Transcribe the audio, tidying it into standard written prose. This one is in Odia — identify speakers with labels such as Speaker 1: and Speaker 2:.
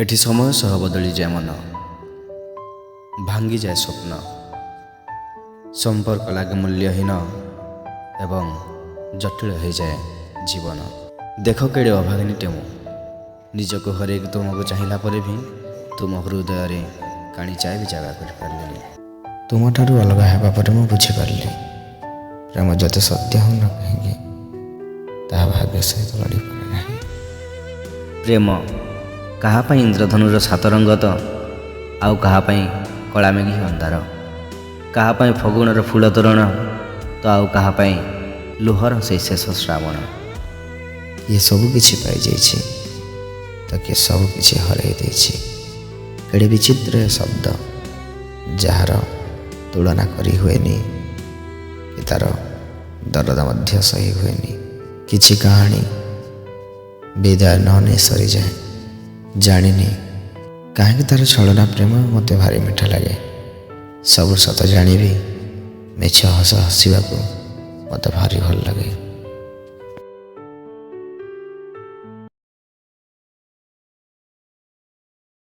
Speaker 1: ଏଠି ସମୟ ସହ ବଦଳିଯାଏ ମନ, ଭାଙ୍ଗିଯାଏ ସ୍ୱପ୍ନ, ସମ୍ପର୍କ ଲାଗେ ମୂଲ୍ୟହୀନ ଏବଂ ଜଟିଳ ହୋଇଯାଏ ଜୀବନ। ଦେଖ କେଡ଼େ ଅଭାଗିନୀଟେ ମୁଁ, ନିଜକୁ ହରେଇକି ତୁମକୁ ଚାହିଁଲା ପରେ ବି ତୁମ ହୃଦୟରେ କାଣିଚାଏ ବି ଜାଗା କରିପାରିଲିନି। ତୁମଠାରୁ ଅଲଗା ହେବା ପରେ ମୁଁ ବୁଝିପାରିଲି, ପ୍ରେମ ଯେତେ ସତ୍ୟ ହେଉନ କାହିଁକି ତାହା ଭାଗ୍ୟ ସହିତ ଲଢ଼ିପାରେ ନାହିଁ। ପ୍ରେମ କାହା ପାଇଁ ଇନ୍ଦ୍ରଧନୁର ସାତ ରଙ୍ଗ ତ ଆଉ କାହା ପାଇଁ କଳା ମେଘି ଅନ୍ଧାର, କାହା ପାଇଁ ଫଗୁଣର ଫୁଲ ତୋରଣ ତ ଆଉ କାହା ପାଇଁ ଲୁହର ସେଇ ଶେଷ ଶ୍ରାବଣ। କିଏ ସବୁ କିଛି ପାଇଯାଇଛି ତ କିଏ ସବୁ କିଛି ହରାଇ ଦେଇଛି। କେଡ଼େ ବିଚିତ୍ର ଏ ଶବ୍ଦ ଯାହାର ତୁଳନା କରି ହୁଏନି, କି ତାର ଦରଦ ମଧ୍ୟ ସହି ହୁଏନି। କିଛି କାହାଣୀ ବିଦାୟ ନ ନେଇ ସରିଯାଏ। ଜାଣିନି କାହିଁକି ତାର ଛଳନା ପ୍ରେମ ମୋତେ ଭାରି ମିଠା ଲାଗେ। ସବୁ ସତ ଜାଣିବି ମିଛ ହସ ହସିବାକୁ ମୋତେ ଭାରି ଭଲ ଲାଗେ।